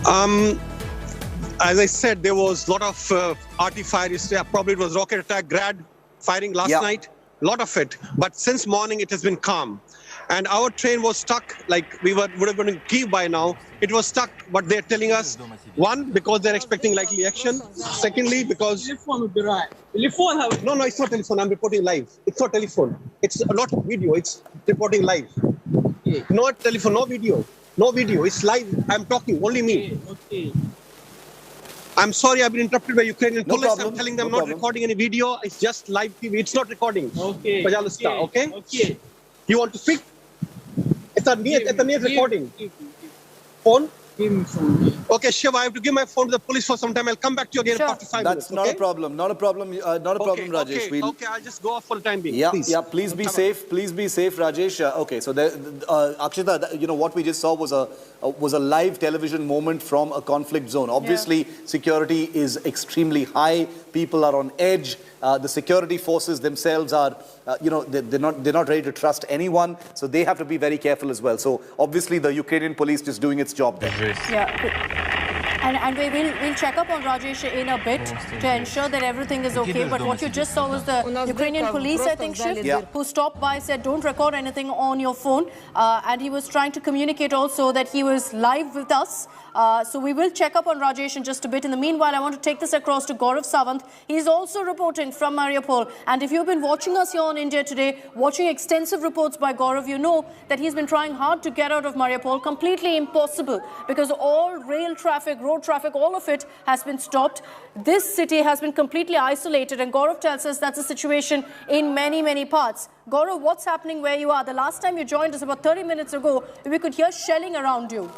Um, as I said, there was a lot of arty-fire yesterday. Probably it was rocket attack, grad firing last night. A lot of it. But since morning, it has been calm. And our train was stuck, like we would have been in Kyiv by now. It was stuck, but they're telling us, one, because they're expecting likely action. Secondly, because... Telephone will be right. Telephone have... No, it's not telephone. I'm reporting live. It's not telephone. It's not video. It's reporting live. Okay. Not telephone, no video. No video. It's live. I'm talking, only me. Okay. I'm sorry, I've been interrupted by Ukrainian police. problem. I'm telling them No not problem. recording any video. It's just live TV. It's not recording. Okay. Pajalista, okay? Okay. You want to speak? It's a near recording. Phone? Give me phone. Okay, Shiva, I have to give my phone to the police for some time. I'll come back to you again Sure. in 45 minutes. That's not a problem. Not a problem. Not a problem, Rajesh. Okay, okay, I'll just go off for the time being. Yeah, please. yeah. Please be safe. Please be safe, Rajesh. Okay, so there, Akshita, what we just saw was a live television moment from a conflict zone. Obviously, security is extremely high. People are on edge. The security forces themselves are, they're not ready to trust anyone. So they have to be very careful as well. So obviously, the Ukrainian police is doing its job there. Yeah. And we'll check up on Rajesh in a bit to ensure that everything is okay. But what you just saw was the Ukrainian police, I think, Shiv, who stopped by, said, don't record anything on your phone. And he was trying to communicate also that he was live with us. So we will check up on Rajesh in just a bit. In the meanwhile, I want to take this across to Gaurav Sawant. He's also reporting from Mariupol. And if you've been watching us here on India Today, watching extensive reports by Gaurav, you know that he's been trying hard to get out of Mariupol. Completely impossible because all rail traffic, road traffic, all of it has been stopped. This city has been completely isolated. And Gaurav tells us that's the situation in many, many parts. Gaurav, what's happening where you are? The last time you joined us about 30 minutes ago, we could hear shelling around you.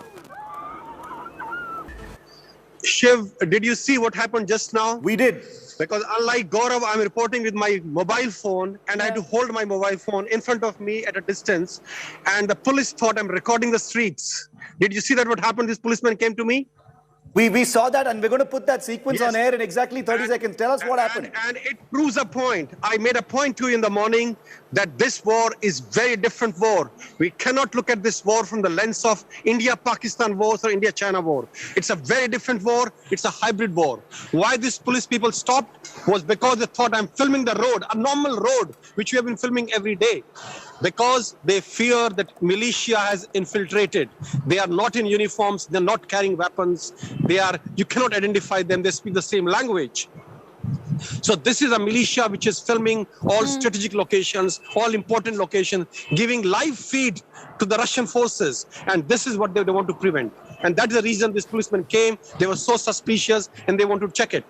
Shiv, did you see what happened just now? We did. Because unlike Gaurav, I'm reporting with my mobile phone and I had to hold my mobile phone in front of me at a distance. And the police thought I'm recording the streets. Did you see that what happened? This policeman came to me. We saw that, and we're going to put that sequence on air in exactly 30 seconds. Tell us what happened. And it proves a point. I made a point to you in the morning that this war is very different war. We cannot look at this war from the lens of India-Pakistan wars or India-China war. It's a very different war. It's a hybrid war. Why these police people stopped was because they thought I'm filming the road, a normal road, which we have been filming every day. Because they fear that militia has infiltrated. They are not in uniforms. They're not carrying weapons. You cannot identify them. They speak the same language. So this is a militia which is filming all strategic locations, all important locations, giving live feed to the Russian forces. And this is what they want to prevent. And that's the reason this policeman came. They were so suspicious and they want to check it.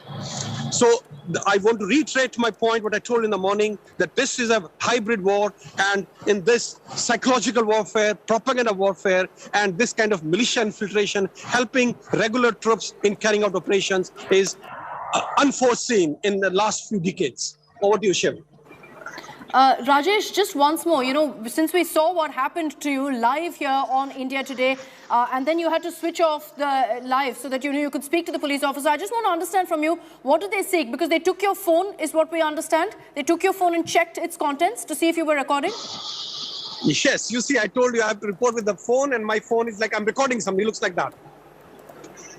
So I want to reiterate my point, what I told in the morning, that this is a hybrid war. And in this psychological warfare, propaganda warfare, and this kind of militia infiltration, helping regular troops in carrying out operations is unforeseen in the last few decades. Over to you, Shiv. Rajesh, just once more, since we saw what happened to you live here on India Today, and then you had to switch off the live so that you could speak to the police officer. I just want to understand from you, what did they seek? Because they took your phone, is what we understand. They took your phone and checked its contents to see if you were recording? Yes, you see, I told you I have to report with the phone, and my phone is like I'm recording something. It looks like that.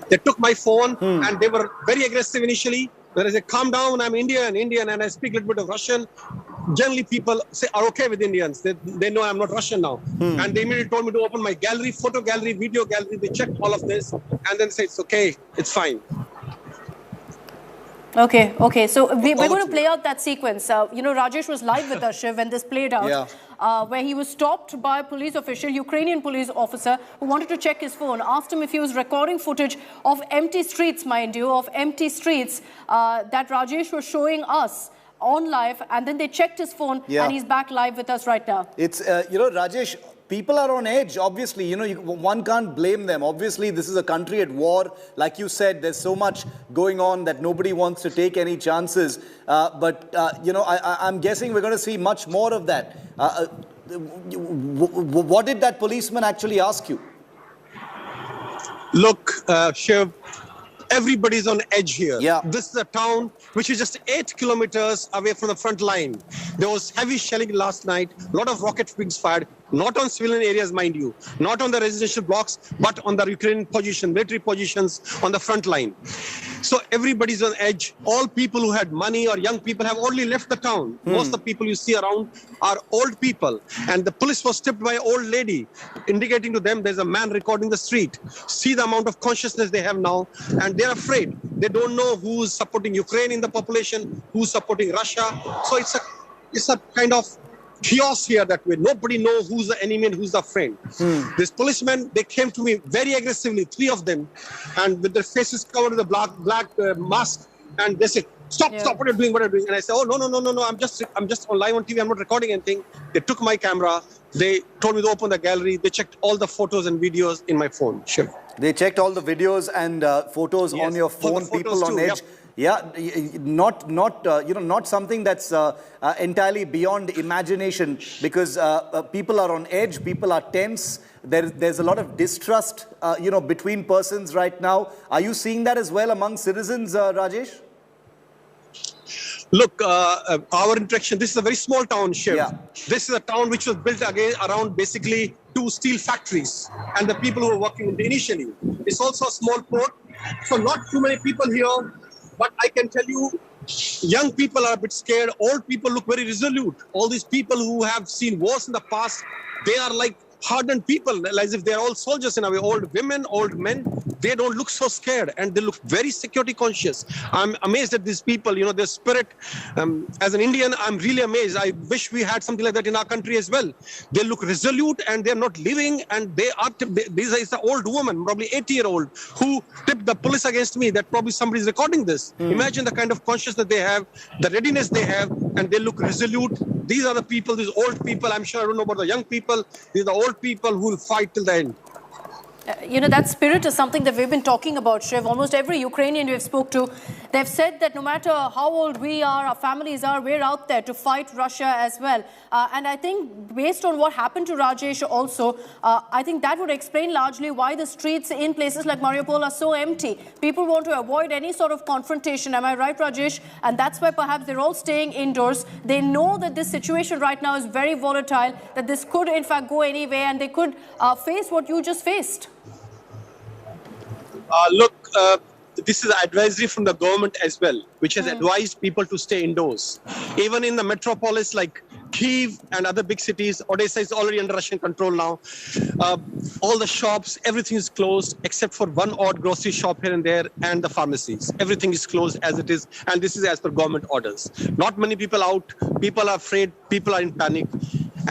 They took my phone, and they were very aggressive initially. Whereas they calm down, I'm Indian, and I speak a little bit of Russian. Generally, people are okay with Indians. They know I'm not Russian now. And they immediately told me to open my gallery, photo gallery, video gallery. They checked all of this and then say, it's okay, it's fine. Okay. So we're going to play out that sequence. Rajesh was live with us, Shiv, when this played out, where he was stopped by a police official, Ukrainian police officer, who wanted to check his phone, asked him if he was recording footage of empty streets, mind you, that Rajesh was showing us on live, and then they checked his phone, and he's back live with us right now. It's, Rajesh, people are on edge, obviously. One can't blame them. Obviously, this is a country at war. Like you said, there's so much going on that nobody wants to take any chances. I'm guessing we're going to see much more of that. What did that policeman actually ask you? Look, Shiv, everybody's on edge here. Yeah. This is a town which is just 8 kilometers away from the front line. There was heavy shelling last night, a lot of rockets being fired, not on civilian areas, mind you, not on the residential blocks, but on the Ukrainian position, military positions on the front line. So everybody's on edge. All people who had money or young people have already left the town. Most of the people you see around are old people. And the police was tipped by an old lady, indicating to them there's a man recording the street. See the amount of consciousness they have now. And they're afraid. They don't know who's supporting Ukraine in the population, who's supporting Russia. So it's a kind of chaos here that way. Nobody knows who's the enemy and who's the friend. These policemen, they came to me very aggressively, 3 of them, and with their faces covered with a black mask, and they said, stop, what are you doing, And I said, oh, no, I'm just on live on TV, I'm not recording anything. They took my camera, they told me to open the gallery, they checked all the photos and videos in my phone. Sure. They checked all the videos and photos on your phone, people on edge. Yeah, not something that's entirely beyond imagination, because people are on edge, people are tense. There's a lot of distrust, between persons right now. Are you seeing that as well among citizens, Rajesh? Look, our interaction, this is a very small town, Shiv. Yeah. This is a town which was built again around basically 2 steel factories and the people who were working initially. It's also a small port, so not too many people here. But I can tell you, young people are a bit scared. Old people look very resolute. All these people who have seen wars in the past, they are like hardened people, as if they're all soldiers in a way. Old women, old men, they don't look so scared, and they look very security conscious. I'm amazed at these people, their spirit. As an Indian, I'm really amazed. I wish we had something like that in our country as well. They look resolute, and they're not living, and this is an old woman, probably 80-year-old, who tipped the police against me, that probably somebody's recording this. Imagine the kind of consciousness they have, the readiness they have, and they look resolute. These are the people, these old people. I'm sure I don't know about the young people. These are the old people who will fight till the end. That spirit is something that we've been talking about, Shiv. Almost every Ukrainian we've spoke to, they've said that no matter how old we are, our families are, we're out there to fight Russia as well. And I think based on what happened to Rajesh also, I think that would explain largely why the streets in places like Mariupol are so empty. People want to avoid any sort of confrontation. Am I right, Rajesh? And that's why perhaps they're all staying indoors. They know that this situation right now is very volatile, that this could in fact go anyway, and they could face what you just faced. This is advisory from the government as well, which has advised people to stay indoors. Even in the metropolis like Kyiv and other big cities, Odessa is already under Russian control now. All the shops, everything is closed except for one odd grocery shop here and there, and the pharmacies. Everything is closed as it is, and this is as per government orders. Not many people out, people are afraid, people are in panic.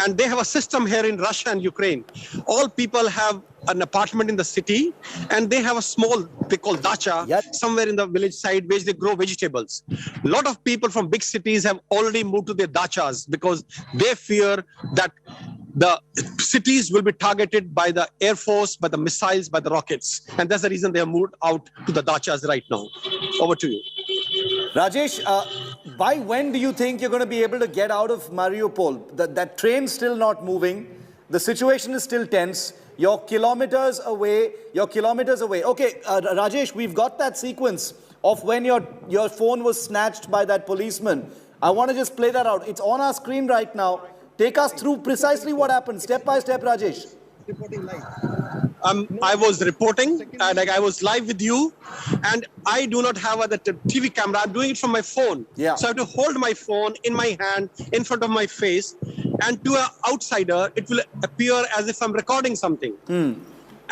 And they have a system here in Russia and Ukraine. All people have an apartment in the city, and they have a small, they call dacha, somewhere in the village side, where they grow vegetables. A lot of people from big cities have already moved to their dachas because they fear that the cities will be targeted by the Air Force, by the missiles, by the rockets. And that's the reason they have moved out to the dachas right now. Over to you. Rajesh, by when do you think you're going to be able to get out of Mariupol? That train's still not moving. The situation is still tense. You're kilometers away. Okay, Rajesh, we've got that sequence of when your phone was snatched by that policeman. I want to just play that out. It's on our screen right now. Take us through precisely what happened, step by step, Rajesh. Reporting live. I was reporting, and I was live with you, and I do not have a TV camera. I'm doing it from my phone. Yeah. So I have to hold my phone in my hand, in front of my face, and to an outsider, it will appear as if I'm recording something.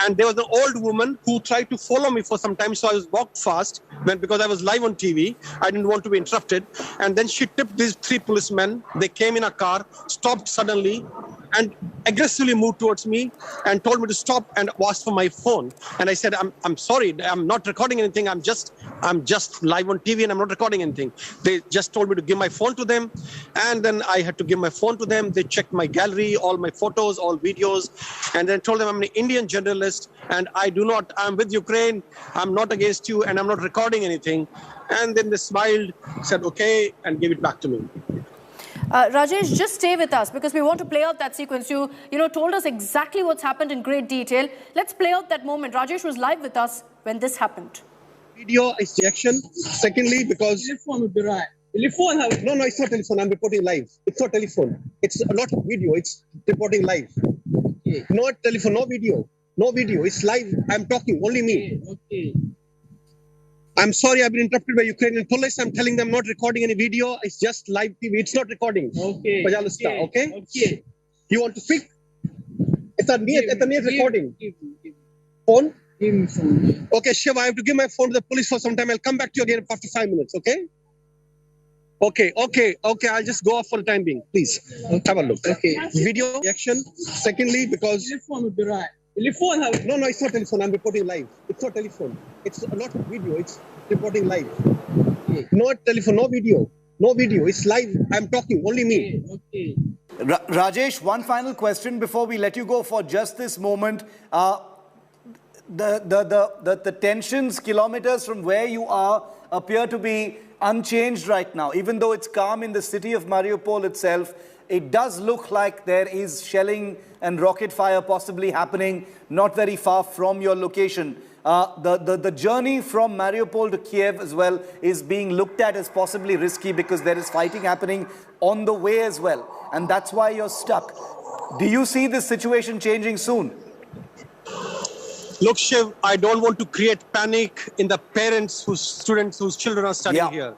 And there was an old woman who tried to follow me for some time, so I walked fast because I was live on TV. I didn't want to be interrupted. And then she tipped these 3 policemen. They came in a car, stopped suddenly, and aggressively moved towards me and told me to stop and asked for my phone. And I said, I'm sorry, I'm not recording anything. I'm just live on TV and I'm not recording anything. They just told me to give my phone to them. And then I had to give my phone to them. They checked my gallery, all my photos, all videos, and then told them I'm an Indian journalist and I'm with Ukraine. I'm not against you and I'm not recording anything. And then they smiled, said, okay, and gave it back to me. Rajesh, just stay with us because we want to play out that sequence. You told us exactly what's happened in great detail. Let's play out that moment. Rajesh was live with us when this happened. Video is reaction. Secondly, because Telephone will be right. Telephone have No, it's not telephone. I'm reporting live. It's not telephone. It's not video. It's reporting live. okay. Not telephone, no video. No video. It's live. I'm talking, only me. Okay. I'm sorry, I've been interrupted by Ukrainian police. I'm telling them not recording any video. It's just live TV. It's not recording. Okay. Pajalista, okay? Okay. You want to speak? It's a near recording. Give me Phone? phone. Okay, Shiva, I have to give my phone to the police for some time. I'll come back to you again after 5 minutes, okay? Okay. I'll just go off for the time being. Please, have a look. Okay. Video reaction. Secondly, because... Telephone will be right. Telephone have No, it's not telephone. I'm reporting live. It's not telephone. It's not video. It's reporting live. okay. Not telephone, no video. No video. It's live. I'm talking, only me. Okay. Rajesh, one final question before we let you go for just this moment. The tensions kilometers from where you are appear to be unchanged right now. Even though it's calm in the city of Mariupol itself, it does look like there is shelling and rocket fire possibly happening not very far from your location. The journey from Mariupol to Kiev as well is being looked at as possibly risky because there is fighting happening on the way as well. And that's why you're stuck. Do you see this situation changing soon? Look, Shiv, I don't want to create panic in the parents whose children are studying here.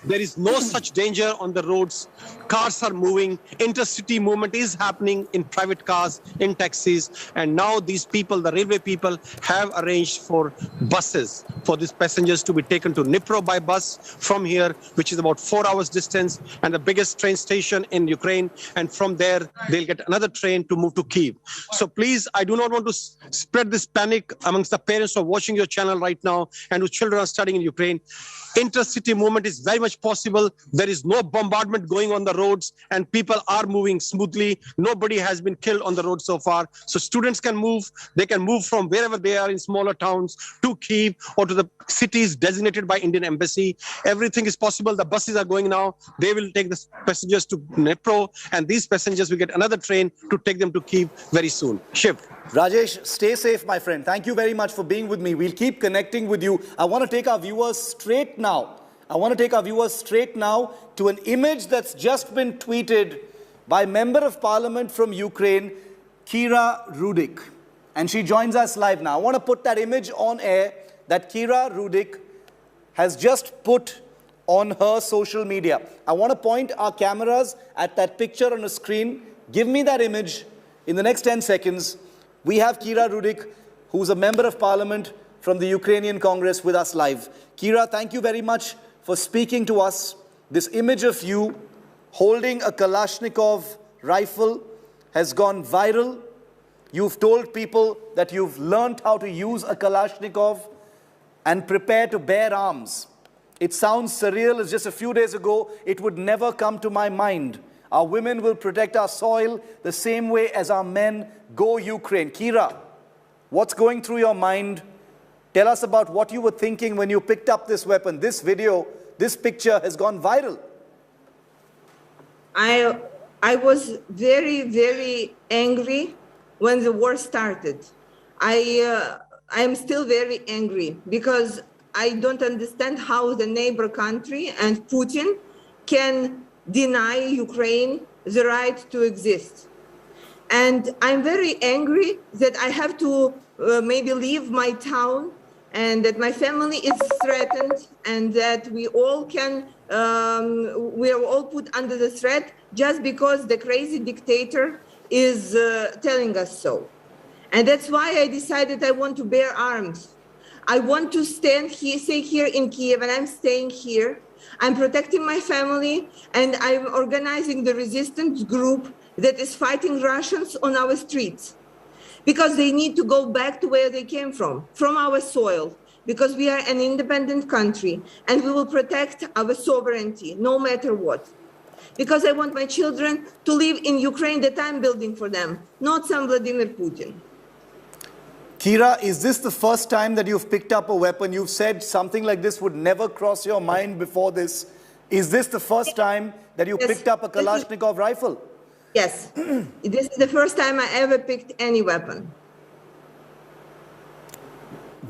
There is no such danger on the roads. Cars are moving. Intercity movement is happening in private cars, in taxis. And now these people, the railway people, have arranged for buses for these passengers to be taken to Dnipro by bus from here, which is about 4 hours distance and the biggest train station in Ukraine. And from there, they'll get another train to move to Kyiv. So please, I do not want to spread this panic amongst the parents who are watching your channel right now and whose children are studying in Ukraine. Intercity movement is very much possible. There is no bombardment going on the roads and people are moving smoothly. Nobody has been killed on the road so far. So students can move. They can move from wherever they are in smaller towns to Kyiv or to the cities designated by Indian Embassy. Everything is possible. The buses are going now. They will take the passengers to Dnipro and these passengers will get another train to take them to Kyiv very soon. Shiv. Rajesh, stay safe, my friend. Thank you very much for being with me. We'll keep connecting with you. I want to take our viewers straight now. To an image that's just been tweeted by Member of Parliament from Ukraine, Kira Rudik. And she joins us live now. I want to put that image on air that Kira Rudik has just put on her social media. I want to point our cameras at that picture on the screen. Give me that image in the next 10 seconds. We have Kira Rudik, who's a member of parliament from the Ukrainian Congress with us live. Kira, thank you very much for speaking to us. This image of you holding a Kalashnikov rifle has gone viral. You've told people that you've learned how to use a Kalashnikov and prepare to bear arms. It sounds surreal, as just a few days ago, it would never come to my mind. Our women will protect our soil the same way as our men. Go Ukraine. Kira, what's going through your mind? Tell us about what you were thinking when you picked up this weapon. This video, this picture has gone viral. I was very, very angry when the war started. I am still very angry because I don't understand how the neighbor country and Putin can deny Ukraine the right to exist. And I'm very angry that I have to maybe leave my town and that my family is threatened and that we all we are all put under the threat just because the crazy dictator is telling us so. And that's why I decided I want to bear arms. I want to stay here in Kiev, and I'm staying here. I'm protecting my family, and I'm organizing the resistance group that is fighting Russians on our streets because they need to go back to where they came from our soil, because we are an independent country and we will protect our sovereignty no matter what. Because I want my children to live in Ukraine that I'm building for them, not some Vladimir Putin. Kira, is this the first time that you've picked up a weapon? You've said something like this would never cross your mind before this. Is this the first time that you picked up a Kalashnikov rifle? Yes. This is the first time I ever picked any weapon.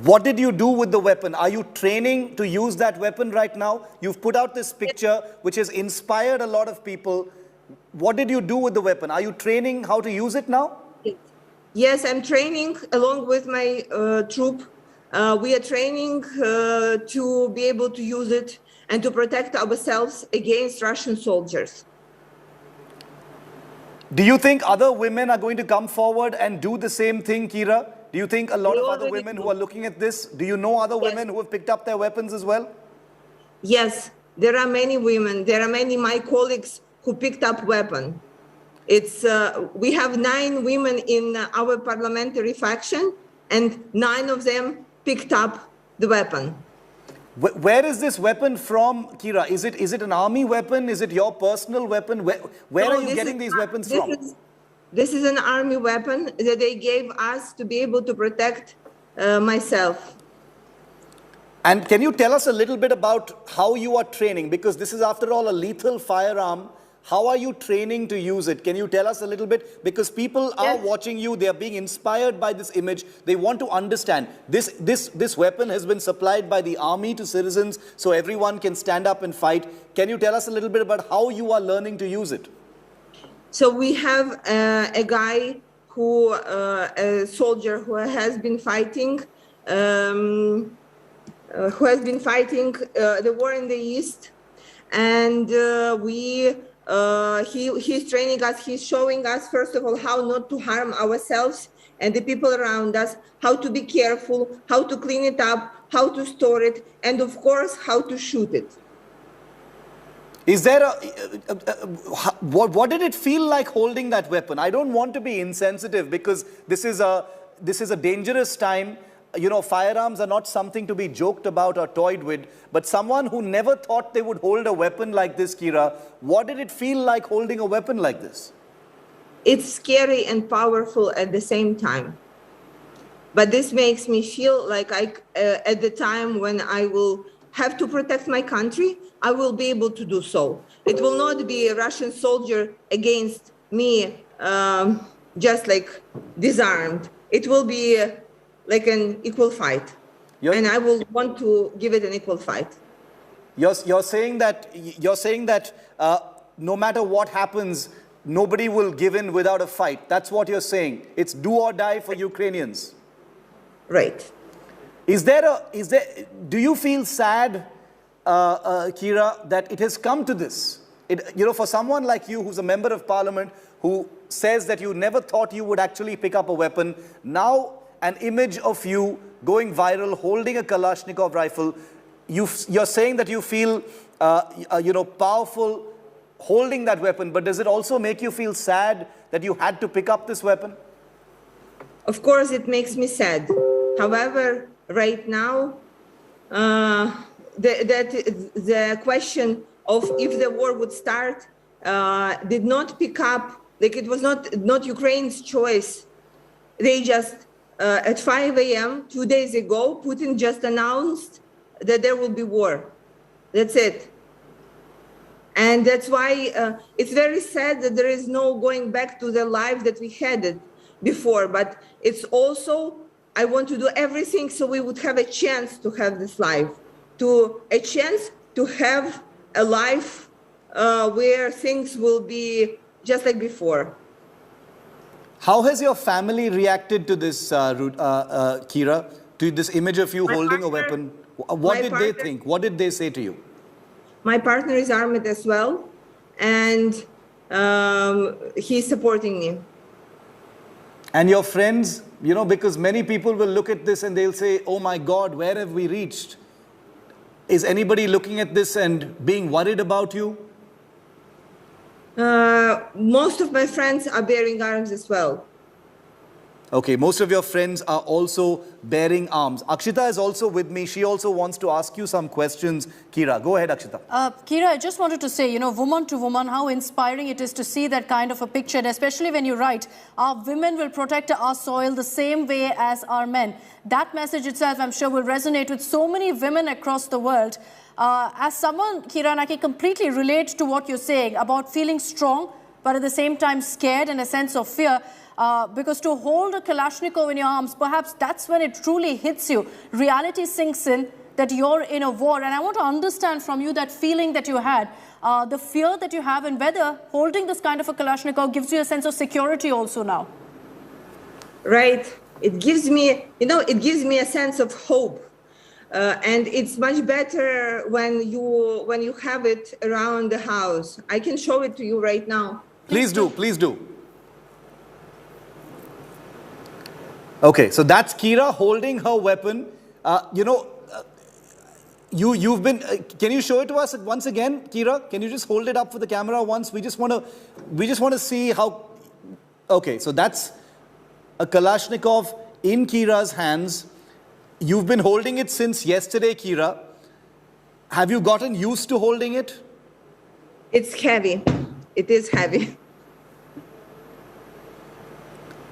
What did you do with the weapon? Are you training to use that weapon right now? You've put out this picture which has inspired a lot of people. What did you do with the weapon? Are you training how to use it now? Yes, I'm training along with my troop. We are training to be able to use it and to protect ourselves against Russian soldiers. Do you think other women are going to come forward and do the same thing, Kira? Do you think a lot of other women who are looking at this, do you know other women who have picked up their weapons as well? Yes, there are many women. There are many my colleagues who picked up weapon. It's we have 9 women in our parliamentary faction, and 9 of them picked up the weapon. Where is this weapon from, Kira? Is it an army weapon? Is it your personal weapon? Where are you getting these weapons from? This is an army weapon that they gave us to be able to protect myself. And can you tell us a little bit about how you are training? Because this is, after all, a lethal firearm. How are you training to use it? Can you tell us a little bit? Because people are watching you. They are being inspired by this image. They want to understand. This weapon has been supplied by the army to citizens so everyone can stand up and fight. Can you tell us a little bit about how you are learning to use it? So we have a guy who, a soldier who has been fighting, the war in the East, and he's training us. He's showing us, first of all, how not to harm ourselves and the people around us, how to be careful, how to clean it up, how to store it, and of course, how to shoot it. Is there what did it feel like holding that weapon? I don't want to be insensitive because this is a dangerous time. You know, firearms are not something to be joked about or toyed with. But someone who never thought they would hold a weapon like this, Kira, what did it feel like holding a weapon like this? It's scary and powerful at the same time. But this makes me feel like at the time when I will have to protect my country, I will be able to do so. It will not be a Russian soldier against me, just like disarmed. It will be like an equal fight. And I will want to give it an equal fight. You're saying that no matter what happens, nobody will give in without a fight. That's what you're saying. It's do or die for Ukrainians. Right. Do you feel sad, Kira, that it has come to this? For someone like you, who's a member of parliament, who says that you never thought you would actually pick up a weapon, now an image of you going viral, holding a Kalashnikov rifle, you're saying that you feel, powerful holding that weapon, but does it also make you feel sad that you had to pick up this weapon? Of course, it makes me sad. However, right now, the question of if the war would start did not pick up, like it was not Ukraine's choice. They just, at 5 a.m., 2 days ago, Putin just announced that there will be war. That's it. And that's why it's very sad that there is no going back to the life that we had it before. But it's also, I want to do everything so we would have a chance to have this life, a chance to have a life where things will be just like before. How has your family reacted to this, Kira, to this image of you holding a weapon? What did they think? What did they say to you? My partner is armed as well, and he's supporting me. And your friends, because many people will look at this and they'll say, oh my God, where have we reached? Is anybody looking at this and being worried about you? Most of my friends are bearing arms as well. Okay, most of your friends are also bearing arms. Akshita is also with me. She also wants to ask you some questions. Kira, go ahead, Akshita. Kira, I just wanted to say, woman to woman, how inspiring it is to see that kind of a picture, and especially when you write, our women will protect our soil the same way as our men. That message itself, I'm sure, will resonate with so many women across the world. As someone, Kira, and I can completely relate to what you're saying about feeling strong, but at the same time scared and a sense of fear. Because to hold a Kalashnikov in your arms, perhaps that's when it truly hits you. Reality sinks in that you're in a war. And I want to understand from you that feeling that you had, the fear that you have, and whether holding this kind of a Kalashnikov gives you a sense of security also now. Right. It gives me, it gives me a sense of hope. And it's much better when you have it around the house. I can show it to you right now. Please do, please do. Okay, so that's Kira holding her weapon. You've been. Can you show it to us once again, Kira? Can you just hold it up for the camera once? We just want to see how. Okay, so that's a Kalashnikov in Kira's hands. You've been holding it since yesterday, Kira. Have you gotten used to holding it? It's heavy. It is heavy.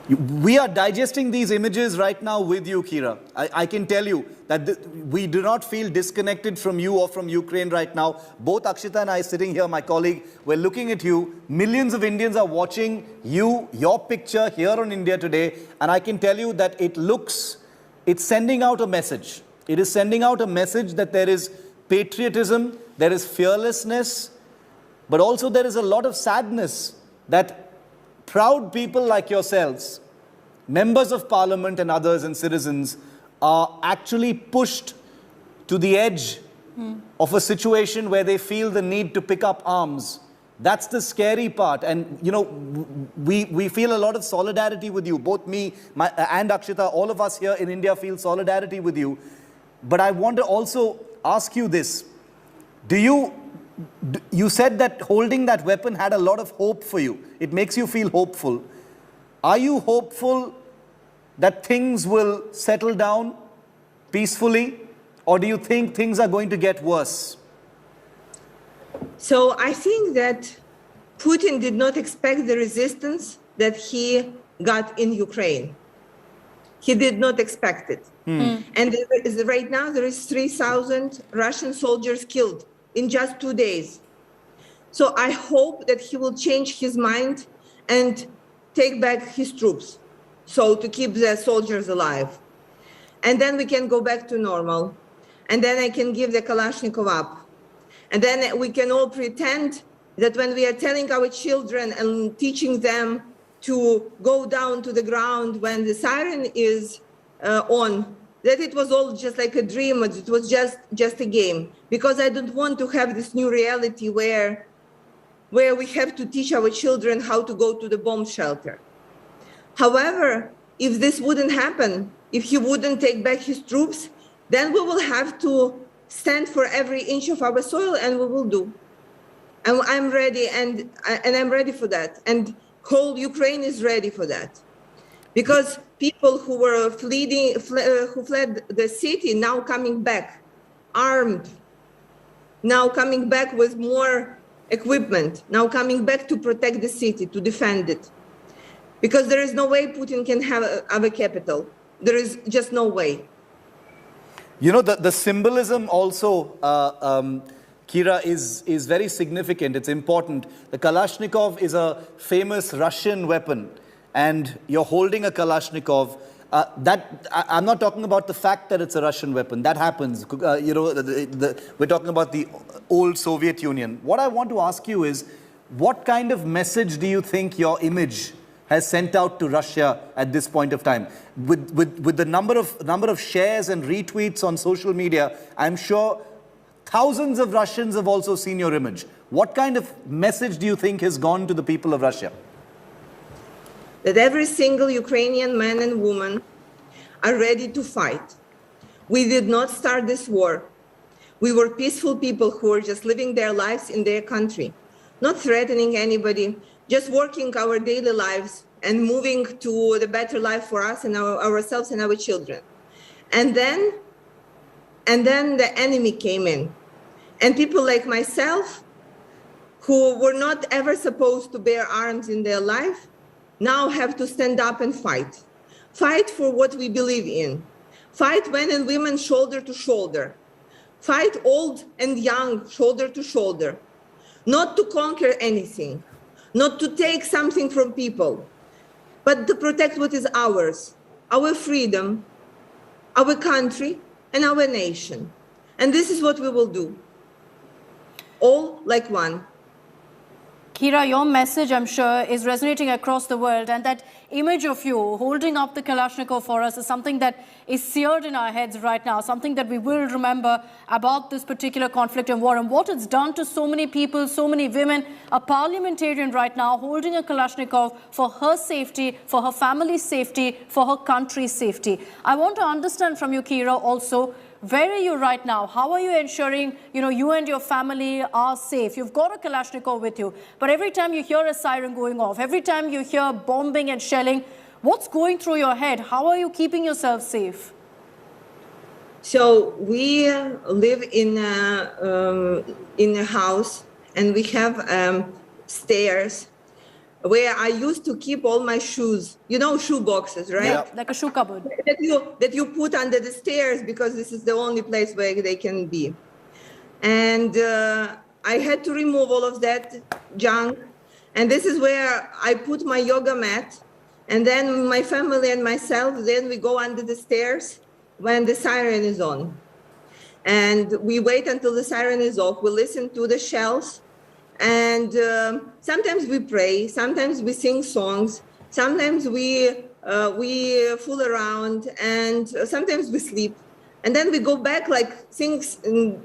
We are digesting these images right now with you, Kira. I can tell you that we do not feel disconnected from you or from Ukraine right now. Both Akshita and I sitting here, my colleague, we're looking at you. Millions of Indians are watching you, your picture here on India Today. And I can tell you that it's sending out a message. It is sending out a message that there is patriotism, there is fearlessness, but also there is a lot of sadness that proud people like yourselves, members of parliament and others and citizens, are actually pushed to the edge of a situation where they feel the need to pick up arms. That's the scary part. And, we feel a lot of solidarity with you. Both me and Akshita, all of us here in India feel solidarity with you. But I want to also ask you this. You said that holding that weapon had a lot of hope for you. It makes you feel hopeful. Are you hopeful that things will settle down peacefully? Or do you think things are going to get worse? So I think that Putin did not expect the resistance that he got in Ukraine. He did not expect it. And right now there is 3,000 Russian soldiers killed in just 2 days. So I hope that he will change his mind and take back his troops, so to keep the soldiers alive. And then we can go back to normal. And then I can give the Kalashnikov up. And then we can all pretend that when we are telling our children and teaching them to go down to the ground when the siren is on, that it was all just like a dream, it was just a game. Because I don't want to have this new reality where we have to teach our children how to go to the bomb shelter. However, if this wouldn't happen, if he wouldn't take back his troops, then we will have to stand for every inch of our soil, and we will do. And I'm ready, and I'm ready for that. And whole Ukraine is ready for that. Because people who were who fled the city, now coming back, armed, now coming back with more equipment, now coming back to protect the city, to defend it. Because there is no way Putin can have a capital. There is just no way. The symbolism also, Kira, is very significant. It's important. The Kalashnikov is a famous Russian weapon, and you're holding a Kalashnikov. I'm not talking about the fact that it's a Russian weapon. That happens. We're talking about the old Soviet Union. What I want to ask you is, what kind of message do you think your image has sent out to Russia at this point of time? With the number of shares and retweets on social media, I'm sure thousands of Russians have also seen your image. What kind of message do you think has gone to the people of Russia? That every single Ukrainian man and woman are ready to fight. We did not start this war. We were peaceful people who were just living their lives in their country, not threatening anybody, just working our daily lives and moving to the better life for us and ourselves and our children. And then the enemy came in. And people like myself, who were not ever supposed to bear arms in their life, now have to stand up and fight. Fight for what we believe in. Fight men and women shoulder to shoulder. Fight old and young shoulder to shoulder. Not to conquer anything, not to take something from people, but to protect what is ours, our freedom, our country, and our nation. And this is what we will do, all like one. Kira, your message, I'm sure, is resonating across the world, and that image of you holding up the Kalashnikov for us is something that is seared in our heads right now, something that we will remember about this particular conflict and war and what it's done to so many people, so many women. A parliamentarian right now holding a Kalashnikov for her safety, for her family's safety, for her country's safety. I want to understand from you, Kira, also, where are you right now? How are you ensuring, you and your family are safe? You've got a Kalashnikov with you, but every time you hear a siren going off, every time you hear bombing and shelling, what's going through your head? How are you keeping yourself safe? So we live in a house, and we have stairs where I used to keep all my shoes, shoe boxes, right? Yeah, like a shoe cupboard. That you put under the stairs because this is the only place where they can be. And I had to remove all of that junk. And this is where I put my yoga mat. And then my family and myself, then we go under the stairs when the siren is on. And we wait until the siren is off. We listen to the shells. And sometimes we pray, sometimes we sing songs, sometimes we fool around, and sometimes we sleep. And then we go back like things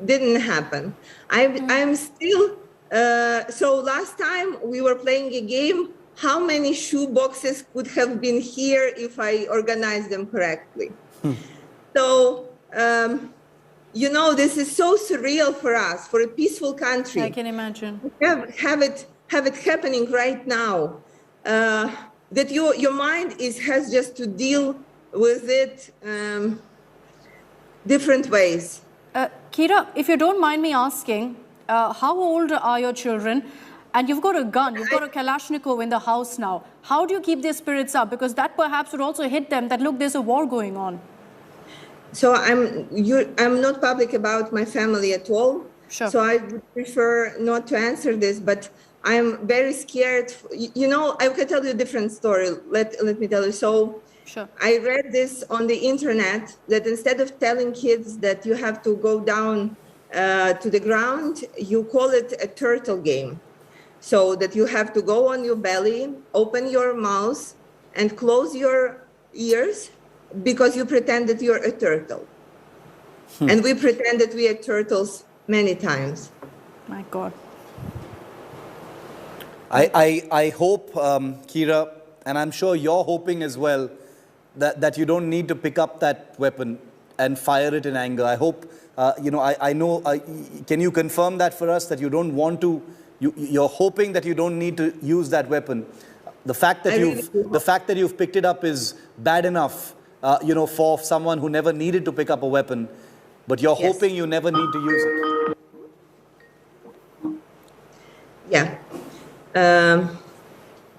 didn't happen. I'm still, so last time we were playing a game, how many shoe boxes could have been here if I organized them correctly? So, this is so surreal for us, for a peaceful country. I can imagine. Have it happening right now. That your mind has just to deal with it different ways. Kira, if you don't mind me asking, how old are your children? And you've got a gun, you've got a Kalashnikov in the house now. How do you keep their spirits up? Because that perhaps would also hit them that, look, there's a war going on. So I'm not public about my family at all. Sure. So I would prefer not to answer this, but I'm very scared. I can tell you a different story. Let me tell you. So sure. I read this on the internet that instead of telling kids that you have to go down to the ground, you call it a turtle game. So that you have to go on your belly, open your mouth, and close your ears, because you pretend that you're a turtle. And we pretend that we are turtles many times. My God. I hope, Kira, and I'm sure you're hoping as well, that you don't need to pick up that weapon and fire it in anger. I hope, I know, can you confirm that for us, that you don't want to, you're hoping that you don't need to use that weapon. The fact that you've picked it up is bad enough, for someone who never needed to pick up a weapon, but you're hoping you never need to use it. Yeah.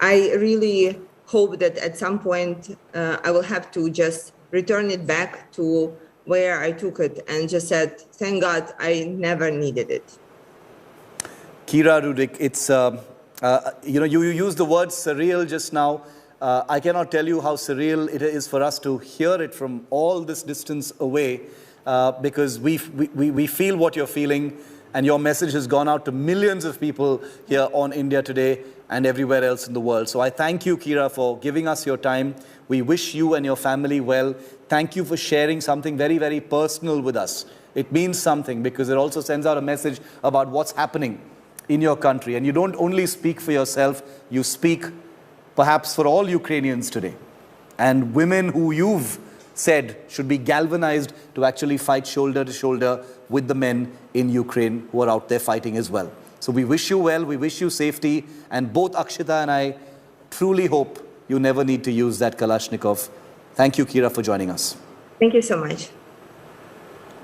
I really hope that at some point I will have to just return it back to where I took it and just said, thank God I never needed it. Kira Rudik, it's, you used the word surreal just now. I cannot tell you how surreal it is for us to hear it from all this distance away, because we feel what you're feeling, and your message has gone out to millions of people here on India Today and everywhere else in the world. So I thank you, Kira, for giving us your time. We wish you and your family well. Thank you for sharing something very, very personal with us. It means something because it also sends out a message about what's happening in your country. And you don't only speak for yourself, you speak perhaps for all Ukrainians today. And women who you've said should be galvanized to actually fight shoulder to shoulder with the men in Ukraine who are out there fighting as well. So we wish you well, we wish you safety, and both Akshita and I truly hope you never need to use that Kalashnikov. Thank you, Kira, for joining us. Thank you so much.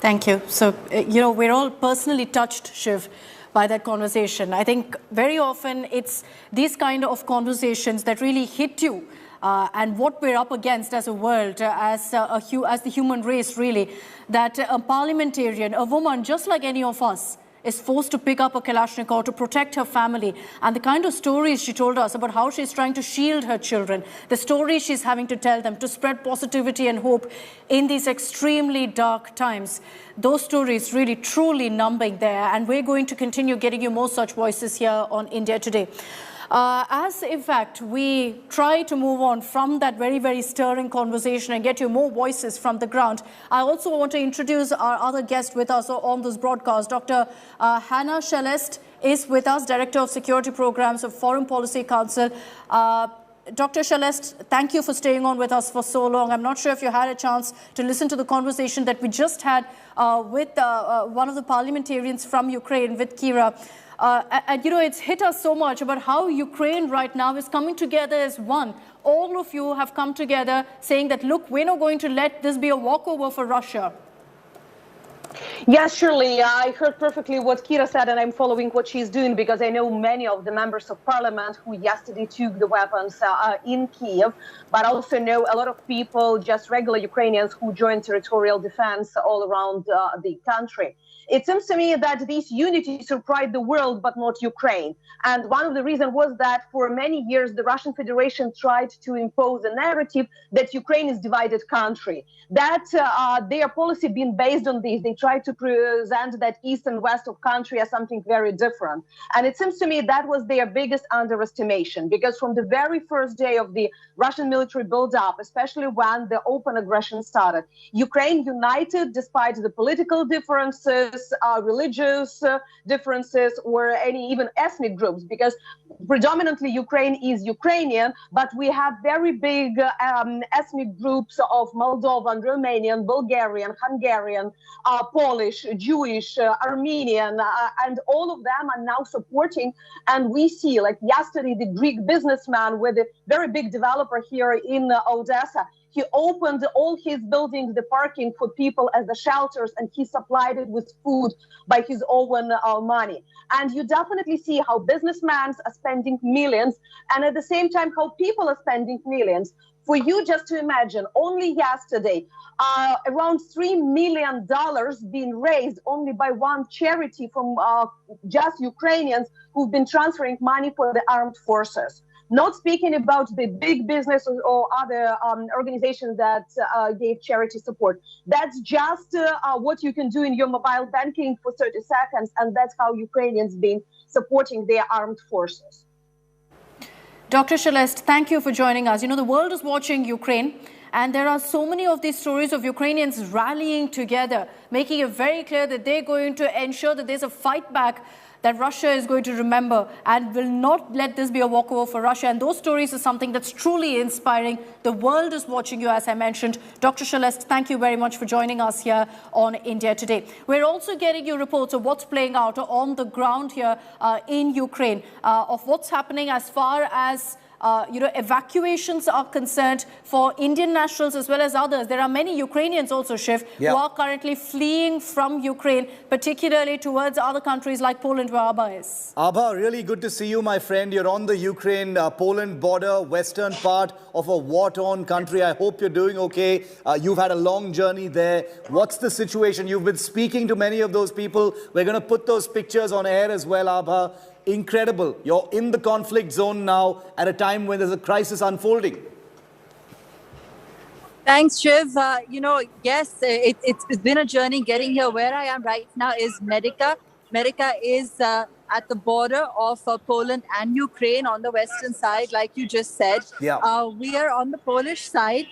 Thank you. So, we're all personally touched, Shiv, by that conversation. I think very often it's these kind of conversations that really hit you and what we're up against as a world, as the human race, really, that a parliamentarian, a woman just like any of us, is forced to pick up a Kalashnikov to protect her family. And the kind of stories she told us about how she's trying to shield her children, the stories she's having to tell them to spread positivity and hope in these extremely dark times. Those stories really, truly numbing there. And we're going to continue getting you more such voices here on India Today. As in fact we try to move on from that very, very stirring conversation and get you more voices from the ground, I also want to introduce our other guest with us on this broadcast. Dr. Hannah Shelest is with us, Director of Security Programs of Foreign Policy Council. Dr. Shelest, thank you for staying on with us for so long. I'm not sure if you had a chance to listen to the conversation that we just had with one of the parliamentarians from Ukraine, with Kira. And you know, it's hit us so much about how Ukraine right now is coming together as one. All of you have come together saying that, look, we're not going to let this be a walkover for Russia. Yes, surely. I heard perfectly what Kira said, and I'm following what she's doing because I know many of the members of parliament who yesterday took the weapons in Kiev, but also know a lot of people, just regular Ukrainians, who joined territorial defense all around the country. It seems to me that this unity surprised the world, but not Ukraine. And one of the reasons was that for many years, the Russian Federation tried to impose a narrative that Ukraine is a divided country. That their policy being based on this, they tried to present that east and west of country as something very different. And it seems to me that was their biggest underestimation, because from the very first day of the Russian military build-up, especially when the open aggression started, Ukraine united despite the political differences, religious differences, or any even ethnic groups, because predominantly Ukraine is Ukrainian, but we have very big ethnic groups of Moldovan, Romanian, Bulgarian, Hungarian, Polish, Jewish, Armenian, and all of them are now supporting. And we see, like yesterday, the Greek businessman with a very big developer here in Odessa, he opened all his buildings, the parking for people as the shelters, and he supplied it with food by his own money. And you definitely see how businessmen are spending millions, and at the same time how people are spending millions. For you just to imagine, only yesterday, around $3 million being raised only by one charity from just Ukrainians who've been transferring money for the armed forces. Not speaking about the big business or other organizations that gave charity support. That's just what you can do in your mobile banking for 30 seconds, and that's how Ukrainians been supporting their armed forces. Dr. Shelest, thank you for joining us. You know, the world is watching Ukraine, and there are so many of these stories of Ukrainians rallying together, making it very clear that they're going to ensure that there's a fight back that Russia is going to remember and will not let this be a walkover for Russia. And those stories are something that's truly inspiring. The world is watching you, as I mentioned. Dr. Shelest, thank you very much for joining us here on India Today. We're also getting you reports of what's playing out on the ground here in Ukraine, of what's happening as far as evacuations are concerned for Indian nationals as well as others. There are many Ukrainians also, Shiv, who are currently fleeing from Ukraine, particularly towards other countries like Poland, where Abha is. Abha, really good to see you, my friend. You're on the Ukraine-Poland border, western part of a war-torn country. I hope you're doing okay. You've had a long journey there. What's the situation? You've been speaking to many of those people. We're going to put those pictures on air as well, Abha. Incredible. You're in the conflict zone now at a time when there's a crisis unfolding. Thanks, Shiv. Yes, it's been a journey getting here. Where I am right now is Medica. Medica is at the border of Poland and Ukraine on the western side, like you just said. Yeah. We are on the Polish side.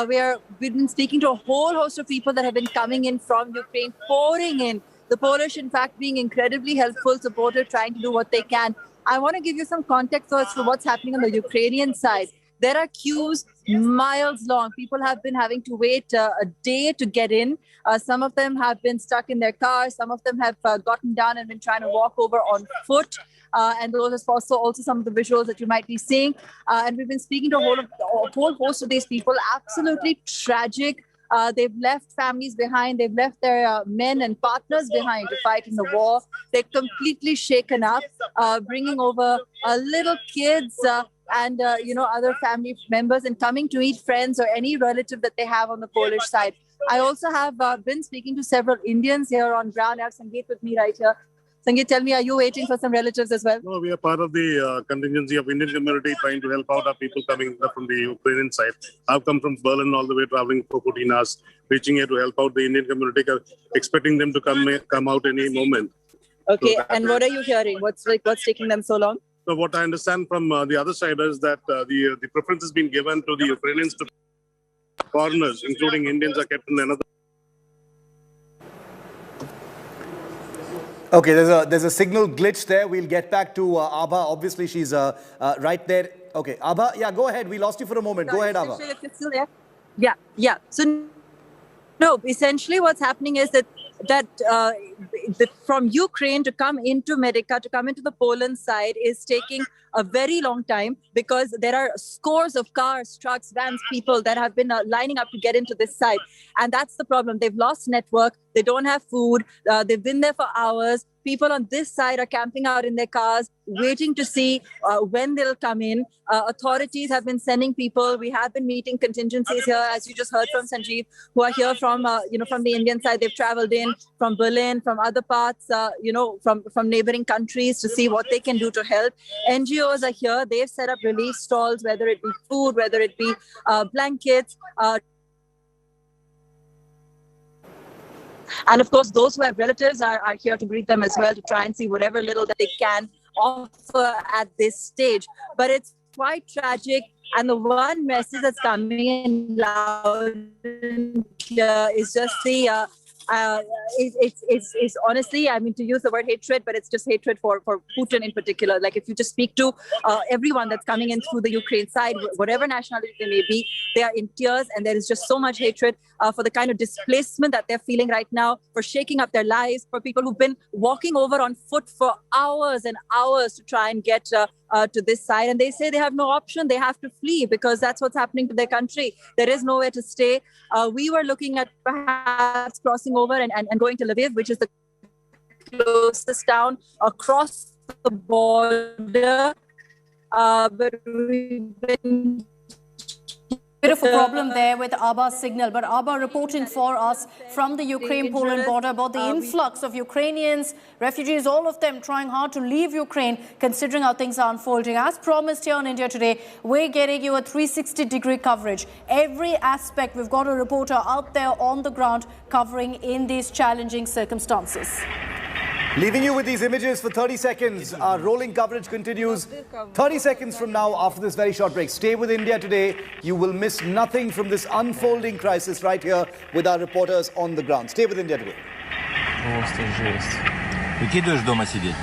We've been speaking to a whole host of people that have been coming in from Ukraine, pouring in. The Polish, in fact, being incredibly helpful, supportive, trying to do what they can. I want to give you some context as to what's happening on the Ukrainian side. There are queues miles long. People have been having to wait a day to get in. Some of them have been stuck in their cars. Some of them have gotten down and been trying to walk over on foot. And those are also some of the visuals that you might be seeing. And we've been speaking to a whole host of these people. Absolutely tragic. They've left families behind. They've left their men and partners behind to fight in the war. They're completely shaken up, bringing over little kids and other family members and coming to meet friends or any relative that they have on the Polish side. I also have been speaking to several Indians here on ground. I have Sangeet with me right here. Sangeet, tell me, are you waiting for some relatives as well? No, we are part of the contingency of Indian community trying to help out our people coming from the Ukrainian side. I've come from Berlin all the way, traveling for 14 hours, reaching here to help out the Indian community, expecting them to come out any moment. Okay, So and what are you hearing? What's taking them so long? So what I understand from the other side is that the preference has been given to the Ukrainians to foreigners, including Indians, are kept in another. Okay, there's a signal glitch there. We'll get back to Abha. Obviously, she's right there. Okay, Abha, yeah, go ahead. We lost you for a moment. Go ahead, Abha. If you're still there. Yeah. So, no, essentially what's happening is that from Ukraine to come into Medica, to come into the Poland side is taking a very long time because there are scores of cars, trucks, vans, people that have been lining up to get into this side. And that's the problem. They've lost network. They don't have food. They've been there for hours. People on this side are camping out in their cars, waiting to see when they'll come in. Authorities have been sending people. We have been meeting contingencies here, as you just heard from Sanjeev, who are here from from the Indian side. They've traveled in from Berlin, from other parts, from neighboring countries to see what they can do to help. NGOs are here. They've set up relief stalls, whether it be food, whether it be blankets. And of course, those who have relatives are here to greet them as well, to try and see whatever little that they can offer at this stage. But it's quite tragic. And the one message that's coming in loud and clear is just it's honestly, I mean, to use the word hatred, but it's just hatred for Putin in particular. Like if you just speak to everyone that's coming in through the Ukraine side, whatever nationality they may be, they are in tears, and there is just so much hatred for the kind of displacement that they're feeling right now, for shaking up their lives, for people who've been walking over on foot for hours and hours to try and get to this side. And they say they have no option. They have to flee because that's what's happening to their country. There is nowhere to stay. We were looking at perhaps crossing over and going to Lviv, which is the closest town across the border. But we've been... Bit of a problem there with Abha's signal, but Abha reporting for us from the Ukraine-Poland border about the influx of Ukrainians, refugees, all of them trying hard to leave Ukraine, considering how things are unfolding. As promised here on India Today, we're getting you a 360-degree coverage. Every aspect, we've got a reporter out there on the ground covering in these challenging circumstances. Leaving you with these images for 30 seconds. Our rolling coverage continues 30 seconds from now after this very short break. Stay with India Today. You will miss nothing from this unfolding crisis right here with our reporters on the ground. Stay with India Today. Просто жесть. Прикидываешь дома сидеть?